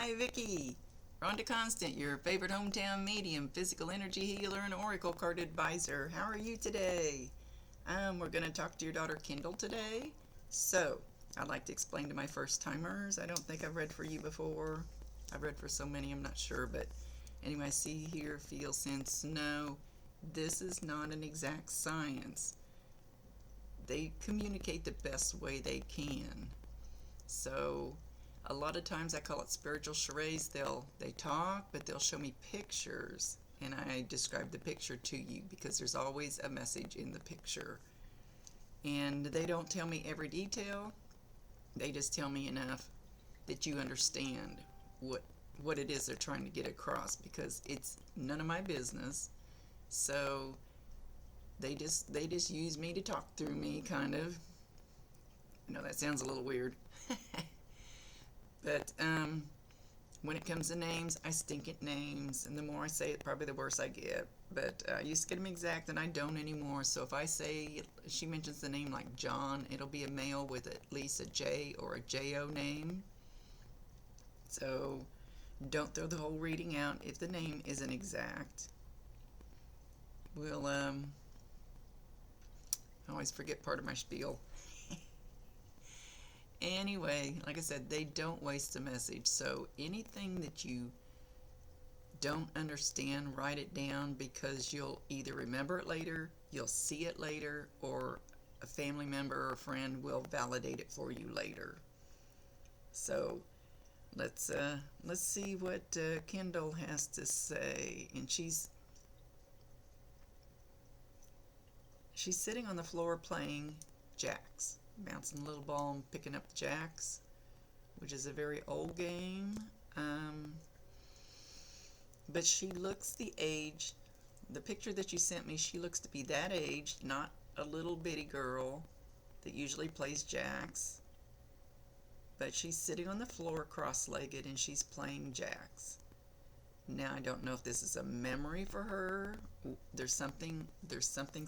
Hi, Vicki. Rhonda Constant, your favorite hometown medium, physical energy healer, and oracle card advisor. How are you today? We're going to talk to your daughter Kendall today. So, I'd like to explain to my first timers. I don't think I've read for you before. I've read for so many, I'm not sure. But anyway, see, hear, feel, sense, know. This is not an exact science. They communicate the best way they can. So, a lot of times I call it spiritual charades. They talk, but they'll show me pictures, and I describe the picture to you because there's always a message in the picture. And they don't tell me every detail. They just tell me enough that you understand what it is they're trying to get across, because it's none of my business. So they just use me to talk through me, kind of. I know that sounds a little weird. But when it comes to names, I stink at names, and the more I say it, probably the worse I get. But I used to get them exact, and I don't anymore. So if I say, she mentions the name like John, it'll be a male with at least a J or a J-O name. So don't throw the whole reading out if the name isn't exact. We'll, I always forget part of my spiel. Anyway, like I said, they don't waste a message. So anything that you don't understand, write it down, because you'll either remember it later, you'll see it later, or a family member or a friend will validate it for you later. So let's see what Kendall has to say. And she's sitting on the floor playing jacks, bouncing a little ball and picking up the jacks, which is a very old game. But she looks the age, the picture that you sent me, she looks to be that age, not a little bitty girl that usually plays jacks. But she's sitting on the floor cross-legged and she's playing jacks. Now I don't know if this is a memory for her. There's something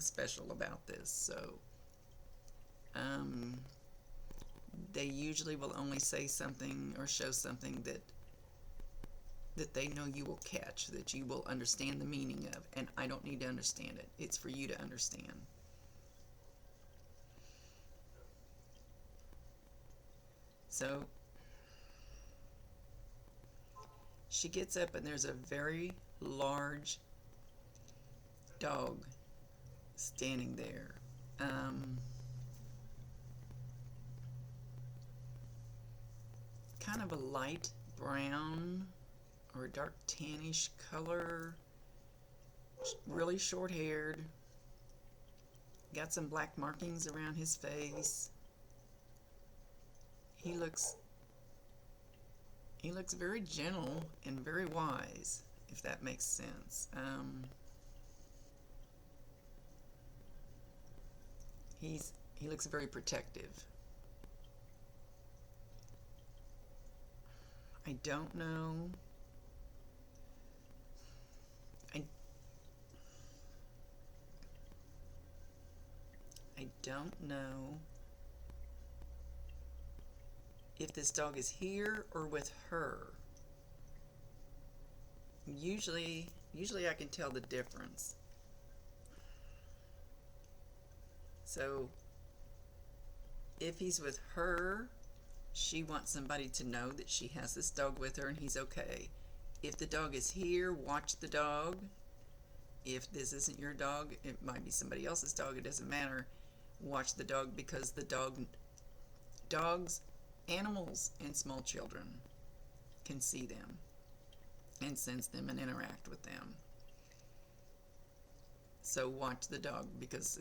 special about this. So they usually will only say something or show something that they know you will catch, that you will understand the meaning of, and I don't need to understand it. It's for you to understand. So she gets up and there's a very large dog standing there. Kind of a light brown or a dark tannish color, really short haired, got some black markings around his face. He looks very gentle and very wise, if that makes sense. He looks very protective. I don't know. I don't know if this dog is here or with her. Usually I can tell the difference. So if he's with her, she wants somebody to know that she has this dog with her and he's okay. If the dog is here, watch the dog. If this isn't your dog, it might be somebody else's dog, it doesn't matter. Watch the dog, because the dogs, animals, and small children can see them and sense them and interact with them. So watch the dog, because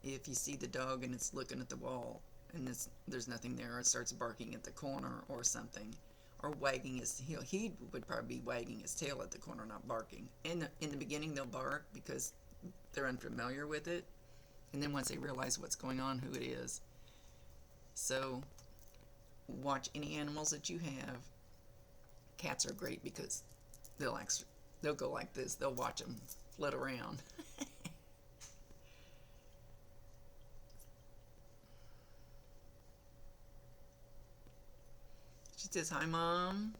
if you see the dog and it's looking at the wall and there's nothing there, or it starts barking at the corner or something, or wagging his tail, he would probably be wagging his tail at the corner, not barking. In the beginning they'll bark because they're unfamiliar with it, and then once they realize what's going on, who it is. So watch any animals that you have. Cats are great because they'll go like this. They'll watch them flit around. She says, "Hi, Mom."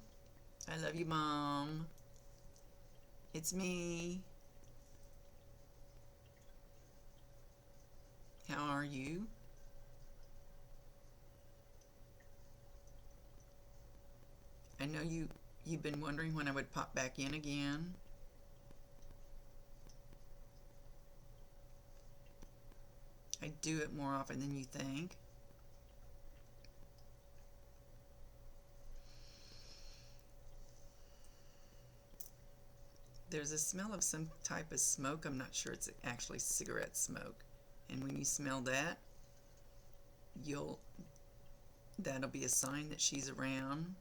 I love you, Mom. It's me. How are you? I know you've been wondering when I would pop back in again. I do it more often than you think. There's a smell of some type of smoke. I'm not sure it's actually cigarette smoke. And when you smell that, you'll that'll be a sign that she's around.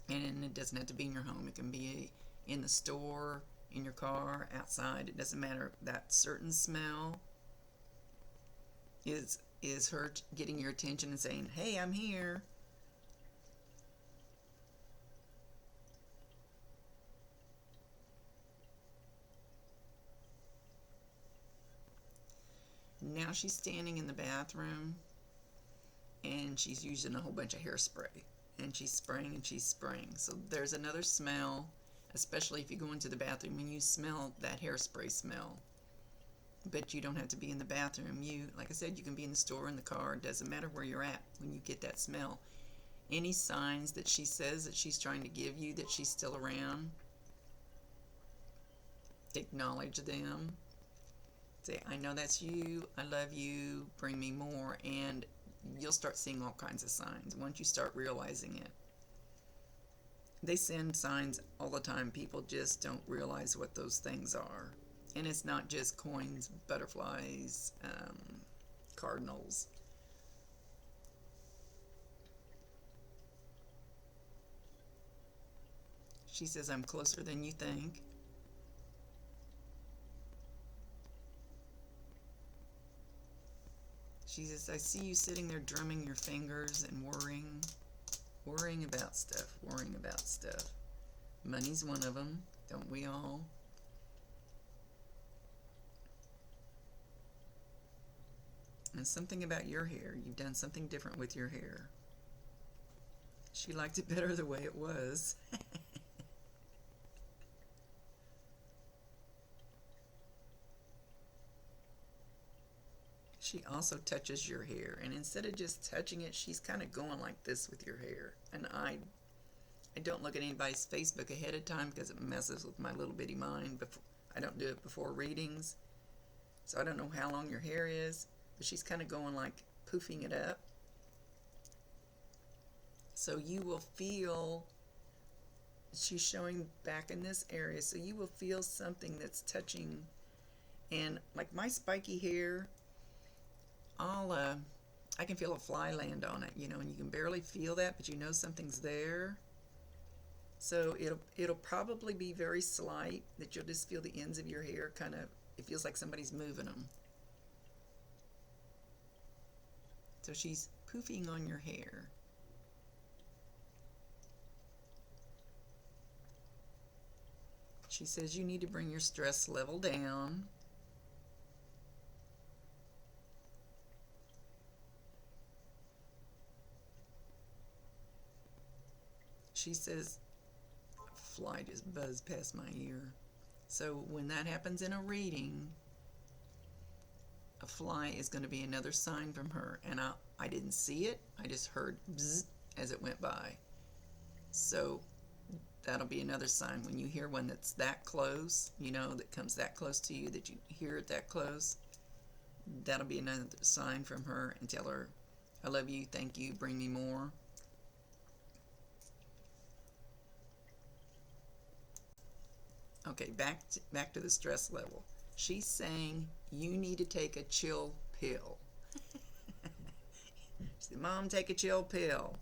And it doesn't have to be in your home. It can be in the store, in your car, outside. It doesn't matter. That certain smell is her getting your attention and saying, "Hey, I'm here." Now she's standing in the bathroom and she's using a whole bunch of hairspray. And she's spraying and she's spraying. So there's another smell, especially if you go into the bathroom and you smell that hairspray smell. But you don't have to be in the bathroom. Like I said, you can be in the store, in the car. It doesn't matter where you're at when you get that smell. Any signs that she says that she's trying to give you that she's still around, acknowledge them. Say, "I know that's you. I love you. Bring me more." And you'll start seeing all kinds of signs once you start realizing it. They send signs all the time. People just don't realize what those things are. And it's not just coins, butterflies, cardinals. She says, "I'm closer than you think." She says, "I see you sitting there drumming your fingers and worrying about stuff, worrying about stuff. Money's one of them, don't we all?" And something about your hair. You've done something different with your hair. She liked it better the way it was. She also touches your hair, and instead of just touching it, she's kind of going like this with your hair. And I don't look at anybody's Facebook ahead of time because it messes with my little bitty mind. I don't do it before readings, so I don't know how long your hair is, but she's kind of going like poofing it up. So you will feel, she's showing back in this area, so you will feel something that's touching. And like my spiky hair, I can feel a fly land on it, and you can barely feel that, but you know something's there. So it'll probably be very slight, that you'll just feel the ends of your hair kind of, it feels like somebody's moving them. So she's poofing on your hair. She says you need to bring your stress level down. She says, fly just buzzed past my ear. So when that happens in a reading, a fly is going to be another sign from her. And I didn't see it. I just heard bzz as it went by. So that'll be another sign. When you hear one that's that close, that comes that close to you, that you hear it that close, that'll be another sign from her. And tell her, "I love you, thank you, bring me more." Okay, back to the stress level. She's saying you need to take a chill pill. She said, "Mom, take a chill pill."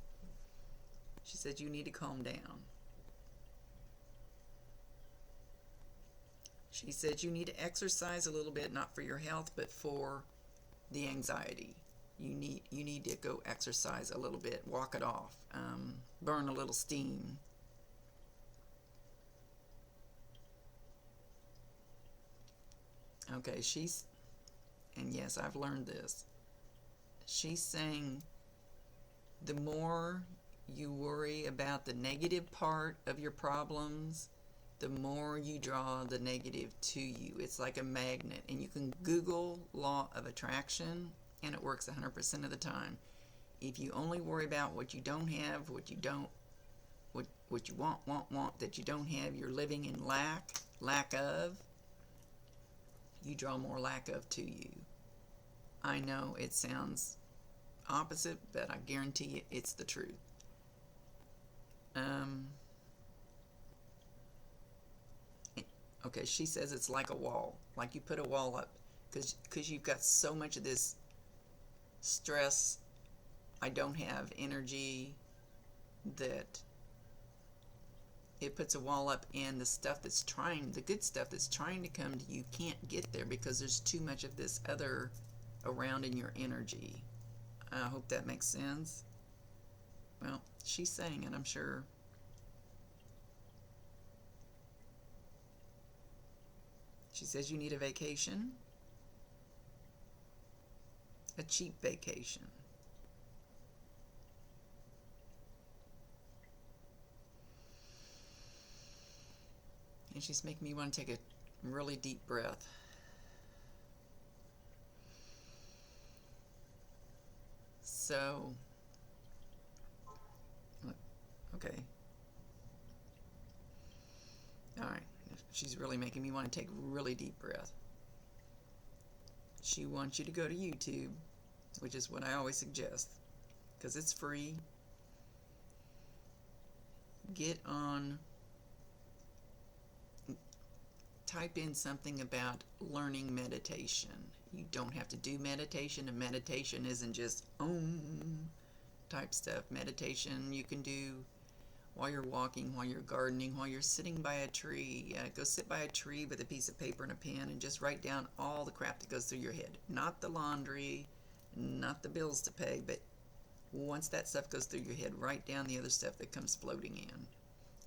She said you need to calm down. She said you need to exercise a little bit, not for your health, but for the anxiety. You need to go exercise a little bit, walk it off, burn a little steam. Okay, and yes, I've learned this. She's saying the more you worry about the negative part of your problems, the more you draw the negative to you. It's like a magnet, and you can Google law of attraction, and it works 100% of the time. If you only worry about what you don't have, what you want that you don't have, you're living in lack of, you draw more lack of to you. I know it sounds opposite, but I guarantee you it's the truth. Okay, she says it's like a wall, like you put a wall up, because you've got so much of this stress. I don't have energy, that it puts a wall up, and the good stuff that's trying to come to you can't get there because there's too much of this other around in your energy. I hope that makes sense. Well, she's saying it, I'm sure. She says you need a vacation, a cheap vacation. And she's making me want to take a really deep breath. So, okay. All right. She's really making me want to take a really deep breath. She wants you to go to YouTube, which is what I always suggest, because it's free. Get on, type in something about learning meditation. You don't have to do meditation, and meditation isn't just type stuff. Meditation you can do while you're walking, while you're gardening, while you're sitting by a tree. Go sit by a tree with a piece of paper and a pen and just write down all the crap that goes through your head. Not the laundry, not the bills to pay, but once that stuff goes through your head, write down the other stuff that comes floating in.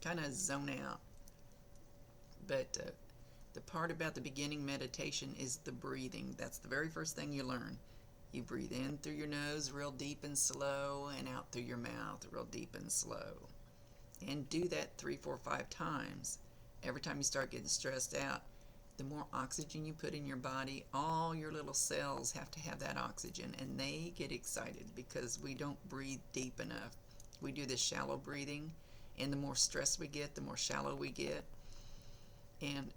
Kind of zone out. But the part about the beginning meditation is the breathing. That's the very first thing you learn. You breathe in through your nose real deep and slow, and out through your mouth real deep and slow. And do that 3, 4, 5 times. Every time you start getting stressed out, the more oxygen you put in your body, all your little cells have to have that oxygen, and they get excited because we don't breathe deep enough. We do this shallow breathing, and the more stress we get, the more shallow we get. And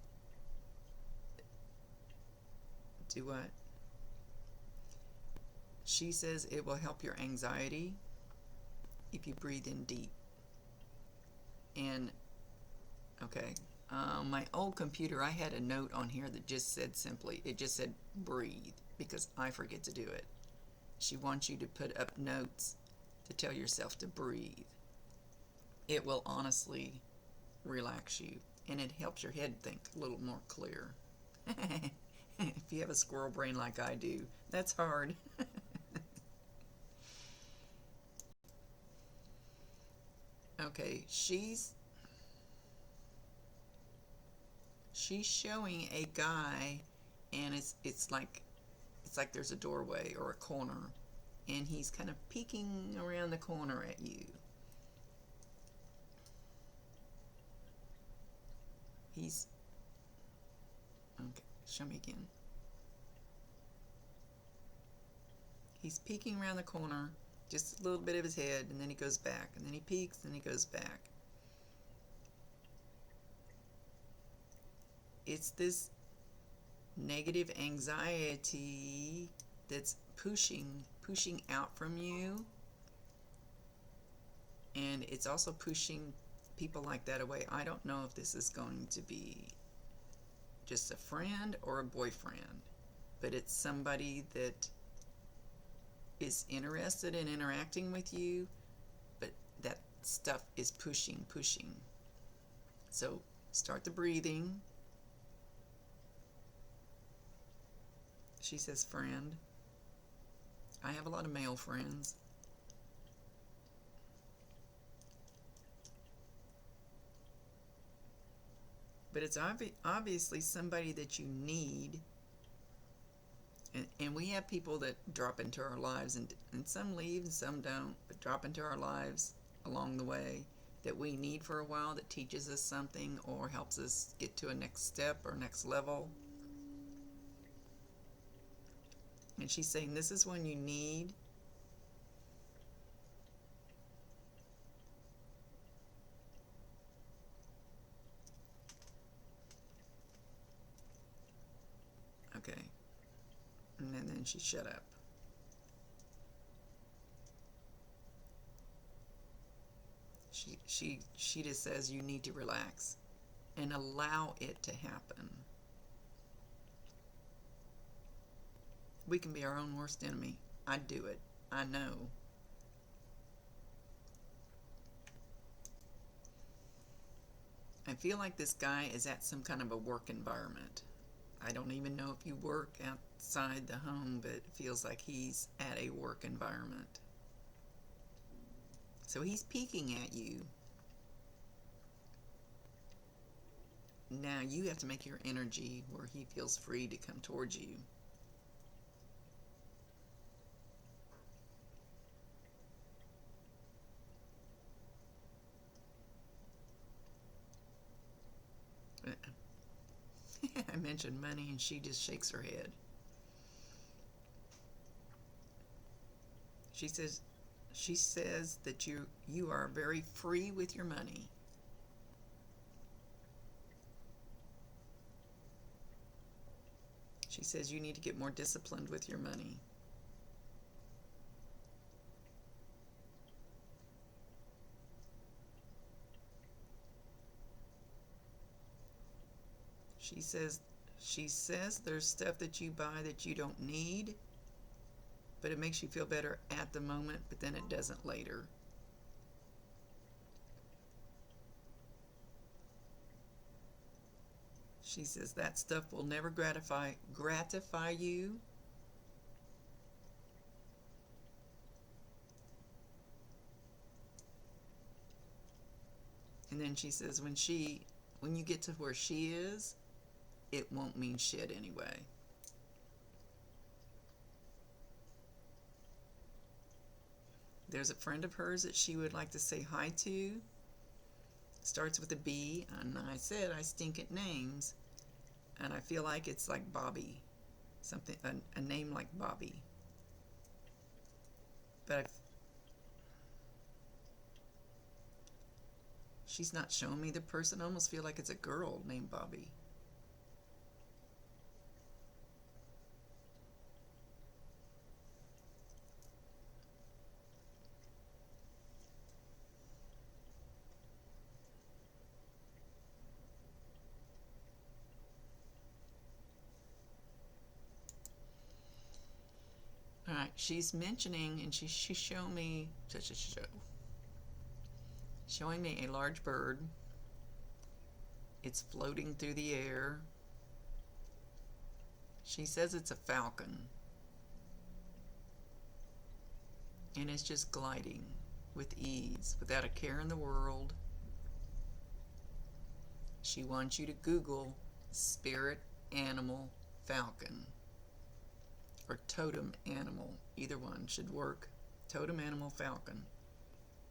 do what? She says it will help your anxiety if you breathe in deep. And okay, my old computer, I had a note on here that just said simply, it just said breathe, because I forget to do it. She wants you to put up notes to tell yourself to breathe. It will honestly relax you, and it helps your head think a little more clear. If you have a squirrel brain like I do, that's hard. Okay, she's showing a guy, and it's like there's a doorway or a corner, and he's kind of peeking around the corner at you. He's okay. Show me again. He's peeking around the corner, just a little bit of his head, and then he goes back, and then he peeks, and he goes back. It's this negative anxiety that's pushing out from you, and it's also pushing people like that away. I don't know if this is going to be just a friend or a boyfriend, but it's somebody that is interested in interacting with you, but that stuff is pushing. So start the breathing. She says friend. I have a lot of male friends. But it's obviously somebody that you need. And we have people that drop into our lives, and some leave and some don't, but drop into our lives along the way that we need for a while, that teaches us something or helps us get to a next step or next level. And she's saying this is when you need okay. And then she shut up. She just says you need to relax and allow it to happen. We can be our own worst enemy. I do it. I know. I feel like this guy is at some kind of a work environment. I don't even know if you work outside the home, but it feels like he's at a work environment. So he's peeking at you. Now you have to make your energy where he feels free to come towards you. I mentioned money and she just shakes her head. She says that you are very free with your money. She says you need to get more disciplined with your money. She says there's stuff that you buy that you don't need, but it makes you feel better at the moment, but then it doesn't later. She says that stuff will never gratify you. And then she says when you get to where she is, it won't mean shit anyway. There's a friend of hers that she would like to say hi to. Starts with a B, and I said I stink at names, and I feel like it's like Bobby, something, a name like Bobby. But she's not showing me the person. I almost feel like it's a girl named Bobby. All right, she's mentioning, and she's showing me showing me a large bird. It's floating through the air. She says it's a falcon, and it's just gliding with ease, without a care in the world. She wants you to Google spirit animal falcon. Or totem animal, either one should work. Totem animal falcon,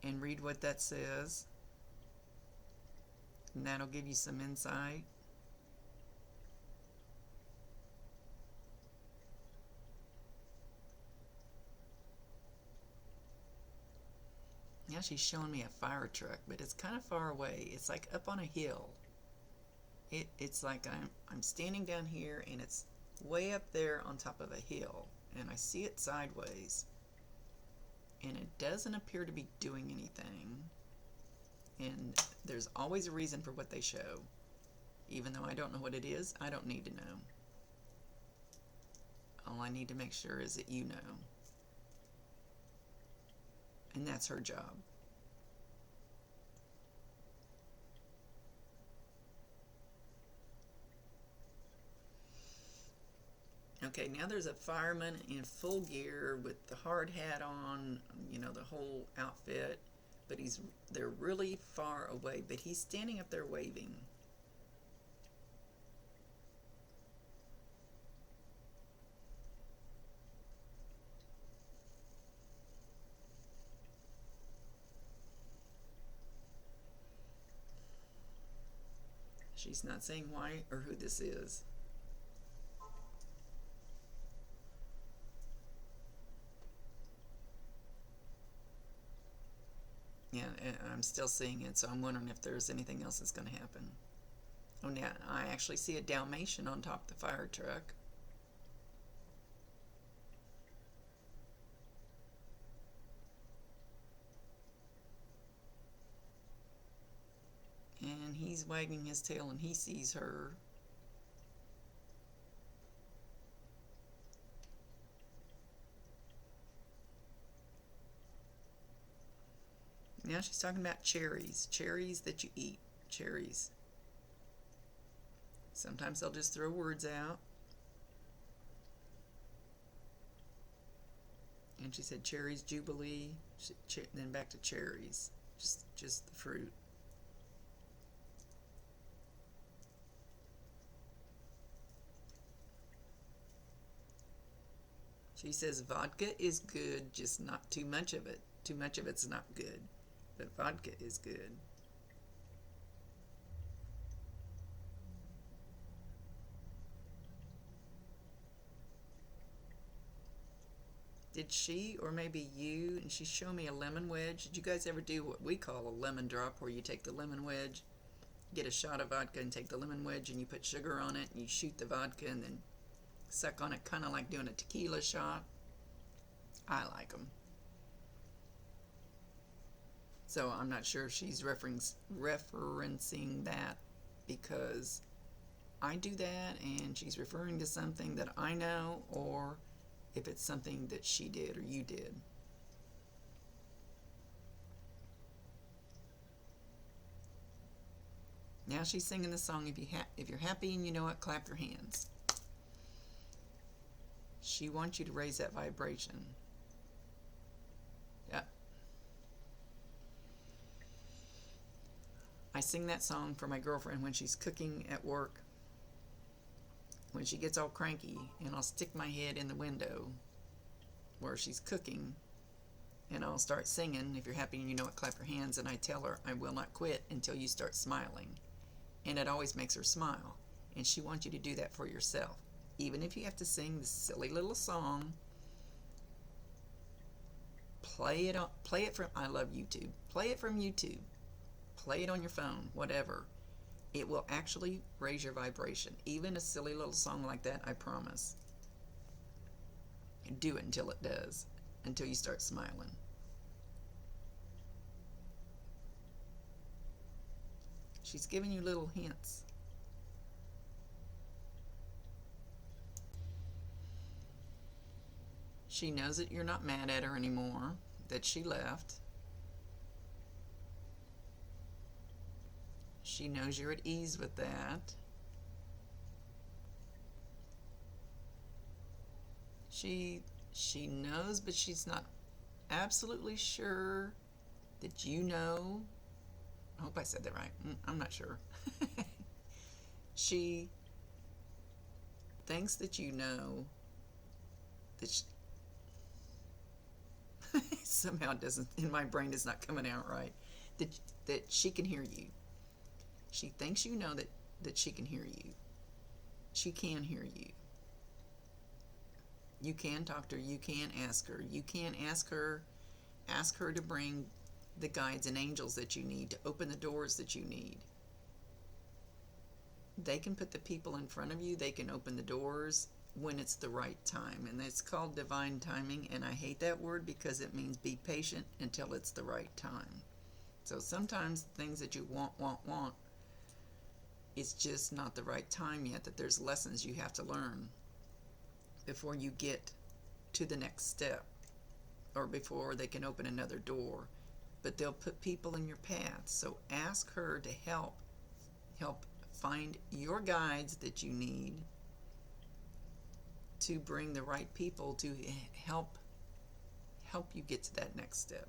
and read what that says, and that'll give you some insight. Now she's showing me a fire truck, but it's kind of far away. It's like up on a hill. It's like I'm standing down here, and it's way up there on top of a hill, and I see it sideways, and it doesn't appear to be doing anything, and there's always a reason for what they show. Even though I don't know what it is, I don't need to know. All I need to make sure is that you know, and that's her job. Okay, now there's a fireman in full gear with the hard hat on, the whole outfit, but they're really far away, but he's standing up there waving. She's not saying why or who this is. Yeah, I'm still seeing it, so I'm wondering if there's anything else that's going to happen. Oh, now I actually see a Dalmatian on top of the fire truck. And he's wagging his tail and he sees her. Now she's talking about cherries. Cherries that you eat. Cherries. Sometimes they'll just throw words out. And she said cherries, jubilee, then back to cherries. Just the fruit. She says vodka is good, just not too much of it. Too much of it's not good, but vodka is good. Did she, or maybe you, and she showed me a lemon wedge. Did you guys ever do what we call a lemon drop, where you take the lemon wedge, get a shot of vodka and take the lemon wedge and you put sugar on it and you shoot the vodka and then suck on it, kind of like doing a tequila shot? I like them. So I'm not sure if she's referencing that because I do that and she's referring to something that I know, or if it's something that she did or you did. Now she's singing the song, if you're happy and you know it, clap your hands. She wants you to raise that vibration. Yep. I sing that song for my girlfriend when she's cooking at work. When she gets all cranky, and I'll stick my head in the window where she's cooking, and I'll start singing, if you're happy and you know it, clap your hands, and I tell her, I will not quit until you start smiling. And it always makes her smile. And she wants you to do that for yourself. Even if you have to sing this silly little song, play it from, I love YouTube. Play it from YouTube. Play it on your phone, whatever. It will actually raise your vibration. Even a silly little song like that, I promise. Do it until it does. Until you start smiling. She's giving you little hints. She knows that you're not mad at her anymore, that she left. She knows you're at ease with that. She knows, but she's not absolutely sure that you know. I hope I said that right. I'm not sure. She thinks that you know that somehow it doesn't, in my brain it's not coming out right, that she can hear you. She thinks you know that she can hear you. She can hear you. You can talk to her. You can ask her. You can ask her to bring the guides and angels that you need, to open the doors that you need. They can put the people in front of you. They can open the doors when it's the right time. And it's called divine timing. And I hate that word because it means be patient until it's the right time. So sometimes things that you want, it's just not the right time yet, that there's lessons you have to learn before you get to the next step, or before they can open another door. But they'll put people in your path. So ask her to help find your guides that you need to bring the right people to help you get to that next step.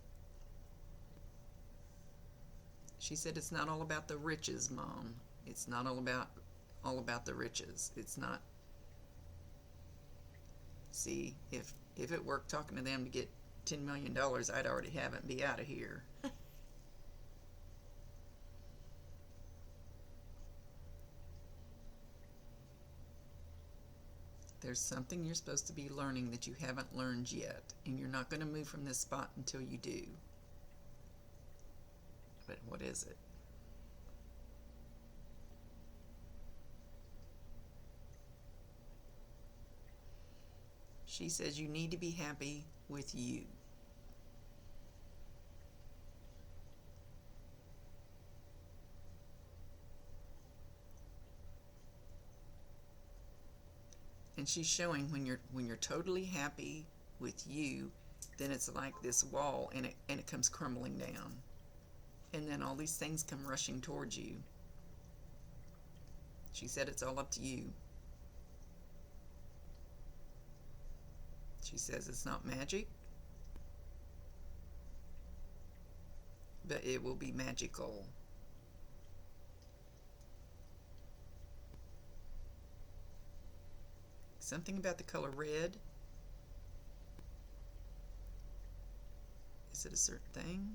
She said it's not all about the riches, Mom. It's not all about the riches. It's not. See, if it worked talking to them to get $10 million, I'd already have it and be out of here. there's something you're supposed to be learning that you haven't learned yet, and you're not going to move from this spot until you do. But what is it? She says you need to be happy with you. And she's showing when you're totally happy with you, then it's like this wall, and it comes crumbling down. And then all these things come rushing towards you. She said it's all up to you. She says it's not magic, but it will be magical. Something about the color red. Is it a certain thing?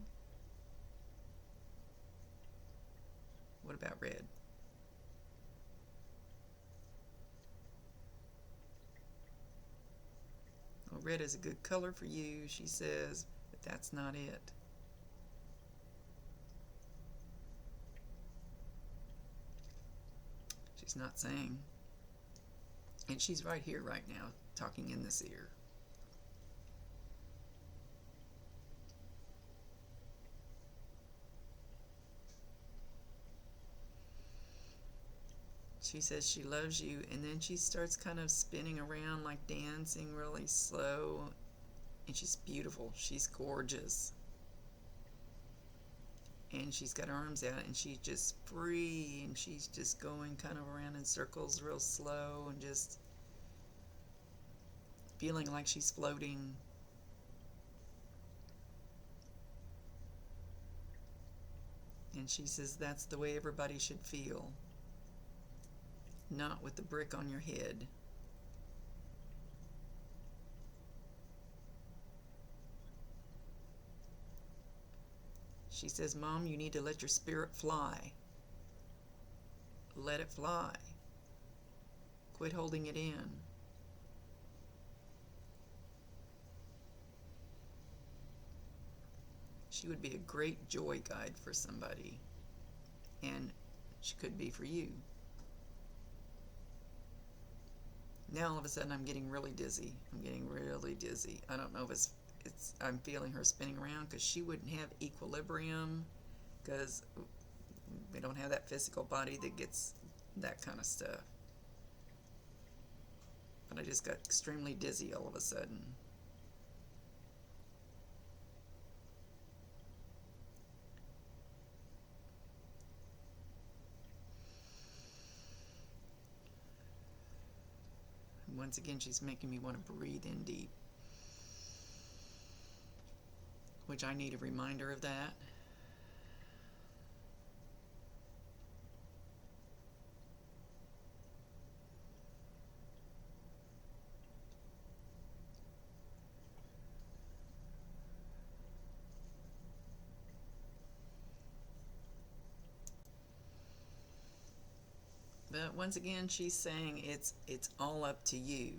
What about red? Well, red is a good color for you, she says, but that's not it. She's not saying. And she's right here, right now, talking in this ear. She says she loves you, and then she starts kind of spinning around, like dancing really slow. And she's beautiful. She's gorgeous. And she's got her arms out, and she's just free, and she's just going kind of around in circles real slow, and just feeling like she's floating. And she says that's the way everybody should feel, not with the brick on your head. She says, Mom, you need to let your spirit fly. Let it fly. Quit holding it in. She would be a great joy guide for somebody, and she could be for you. Now all of a sudden I'm getting really dizzy. I'm getting really dizzy. I don't know if I'm feeling her spinning around, because she wouldn't have equilibrium, because we don't have that physical body that gets that kind of stuff. But I just got extremely dizzy all of a sudden. And once again, she's making me want to breathe in deep, which I need a reminder of that. But once again, she's saying it's all up to you.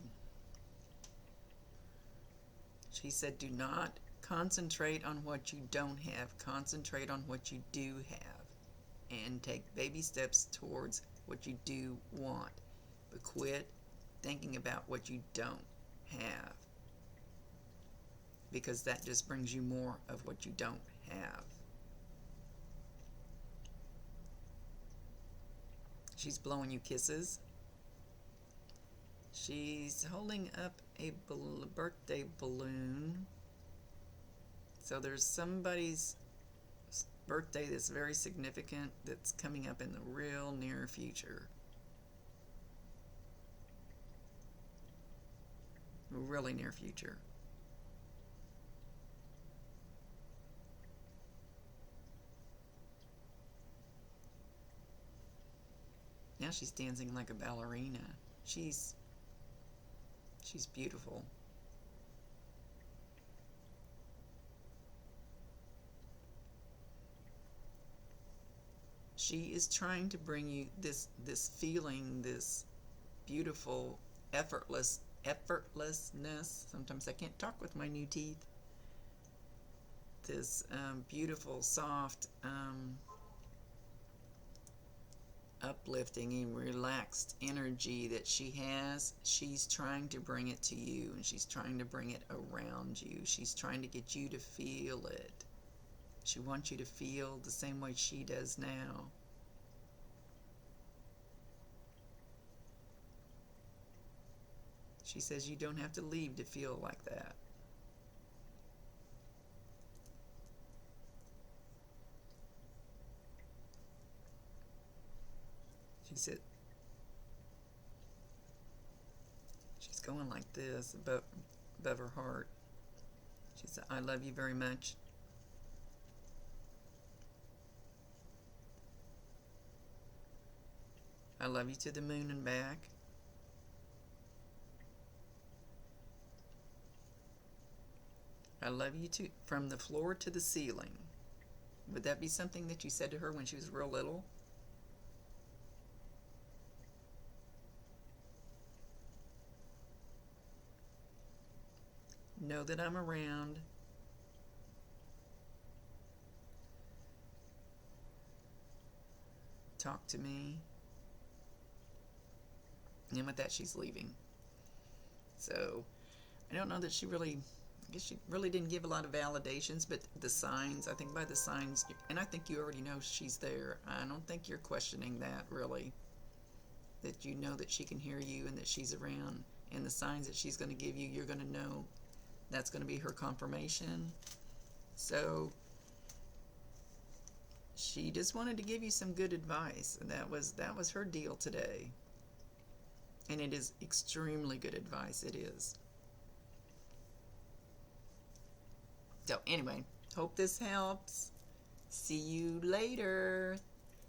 She said, do not concentrate on what you don't have. Concentrate on what you do have. And take baby steps towards what you do want. But quit thinking about what you don't have, because that just brings you more of what you don't have. She's blowing you kisses. She's holding up a birthday balloon. So there's somebody's birthday that's very significant that's coming up in the real near future. Really near future. Now she's dancing like a ballerina. She's beautiful. She is trying to bring you this feeling, this beautiful, effortless effortlessness. Sometimes I can't talk with my new teeth. This beautiful, soft, uplifting and relaxed energy that she has. She's trying to bring it to you, and she's trying to bring it around you. She's trying to get you to feel it. She wants you to feel the same way she does now. She says you don't have to leave to feel like that. She said she's going like this above her heart. She said, I love you very much. I love you to the moon and back. I love you to from the floor to the ceiling. Would that be something that you said to her when she was real little? Know that I'm around. Talk to me. And with that, she's leaving. So I don't know that she really, I guess she really didn't give a lot of validations, but the signs, I think by the signs, and I think you already know she's there. I don't think you're questioning that really, that you know that she can hear you and that she's around, and the signs that she's going to give you, you're going to know that's going to be her confirmation. So she just wanted to give you some good advice, and that was her deal today. And it is extremely good advice. It is. So anyway, hope this helps. See you later.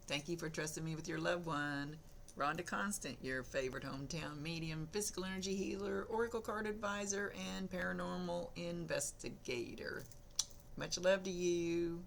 Thank you for trusting me with your loved one. Rhonda Constant, your favorite hometown medium, physical energy healer, oracle card advisor, and paranormal investigator. Much love to you.